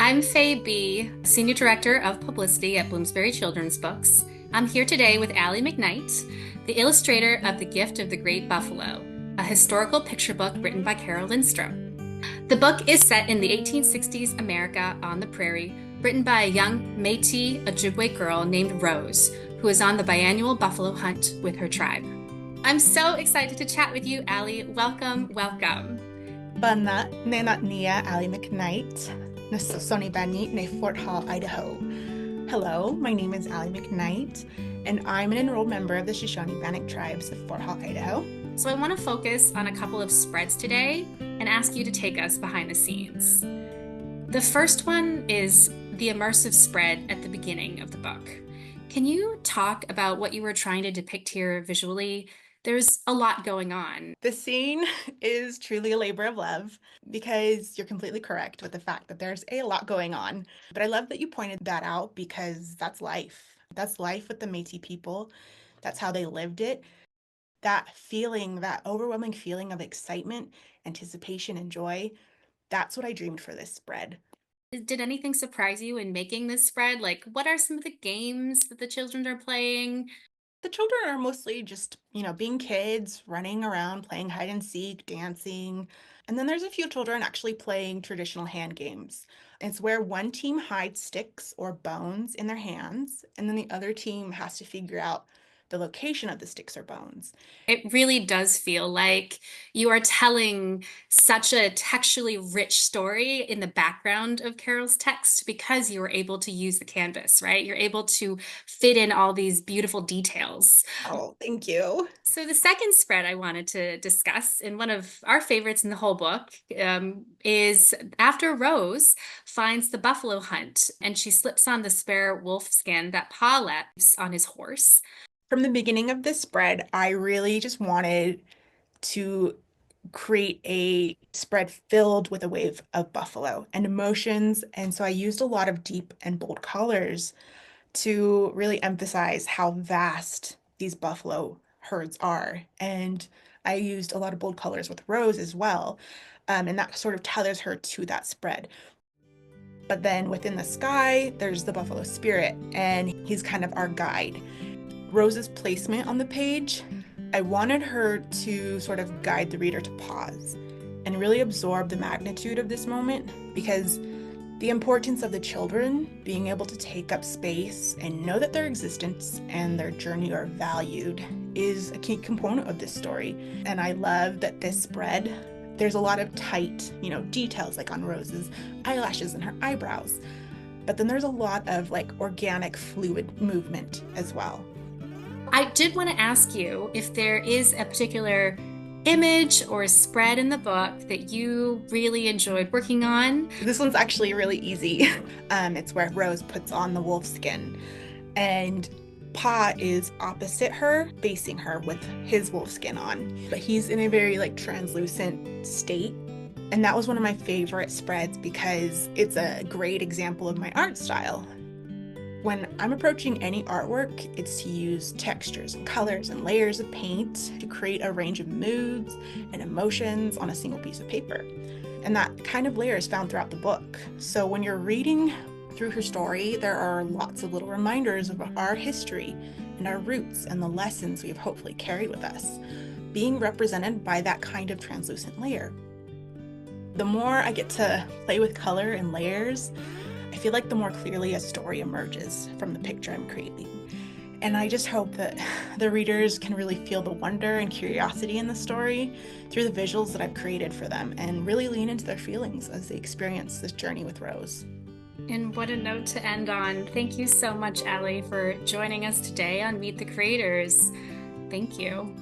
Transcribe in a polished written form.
I'm Faye B., Senior Director of Publicity at Bloomsbury Children's Books. I'm here today with Ally McKnight, the illustrator of The Gift of the Great Buffalo, a historical picture book written by Carole Lindstrom. The book is set in the 1860s America on the prairie, written by a young Métis Ojibwe girl named Rose, who is on the biannual buffalo hunt with her tribe. I'm so excited to chat with you, Ally. Welcome, welcome. Banat nenat nia Ally McKnight, na Sony Bani ne Fort Hall, Idaho. Hello, my name is Ally McKnight, and I'm an enrolled member of the Shoshone-Bannock tribes of Fort Hall, Idaho. So I want to focus on a couple of spreads today and ask you to take us behind the scenes. The first one is the immersive spread at the beginning of the book. Can you talk about what you were trying to depict here visually? There's a lot going on. The scene is truly a labor of love because you're completely correct with the fact that there's a lot going on. But I love that you pointed that out because that's life. That's life with the Métis people. That's how they lived it. That feeling, that overwhelming feeling of excitement, anticipation, and joy, that's what I dreamed for this spread. Did anything surprise you in making this spread? Like, what are some of the games that the children are playing? The children are mostly just, being kids, running around, playing hide and seek, dancing. And then there's a few children actually playing traditional hand games. It's where one team hides sticks or bones in their hands, and then the other team has to figure out the location of the sticks or bones. It really does feel like you are telling such a textually rich story in the background of Carole's text because you were able to use the canvas, right? You're able to fit in all these beautiful details. Oh, thank you. So the second spread I wanted to discuss, and one of our favorites in the whole book, is after Rose finds the buffalo hunt and she slips on the spare wolf skin that Pa left on his horse. From the beginning of this spread, I really just wanted to create a spread filled with a wave of buffalo and emotions. And so I used a lot of deep and bold colors to really emphasize how vast these buffalo herds are. And I used a lot of bold colors with Rose as well. And that sort of tethers her to that spread. But then within the sky, there's the buffalo spirit, and he's kind of our guide. Rose's placement on the page, I wanted her to sort of guide the reader to pause and really absorb the magnitude of this moment, because the importance of the children being able to take up space and know that their existence and their journey are valued is a key component of this story. And I love that this spread, there's a lot of tight, details like on Rose's eyelashes and her eyebrows. But then there's a lot of organic fluid movement as well. I did want to ask you if there is a particular image or a spread in the book that you really enjoyed working on. This one's actually really easy. It's where Rose puts on the wolf skin, and Pa is opposite her, facing her with his wolf skin on. But he's in a very translucent state. And that was one of my favorite spreads because it's a great example of my art style. When I'm approaching any artwork, it's to use textures and colors and layers of paint to create a range of moods and emotions on a single piece of paper. And that kind of layer is found throughout the book. So when you're reading through her story, there are lots of little reminders of our history and our roots and the lessons we have hopefully carried with us, being represented by that kind of translucent layer. The more I get to play with color and layers, I feel like the more clearly a story emerges from the picture I'm creating. And I just hope that the readers can really feel the wonder and curiosity in the story through the visuals that I've created for them and really lean into their feelings as they experience this journey with Rose. And what a note to end on. Thank you so much, Ally, for joining us today on Meet the Creators. Thank you.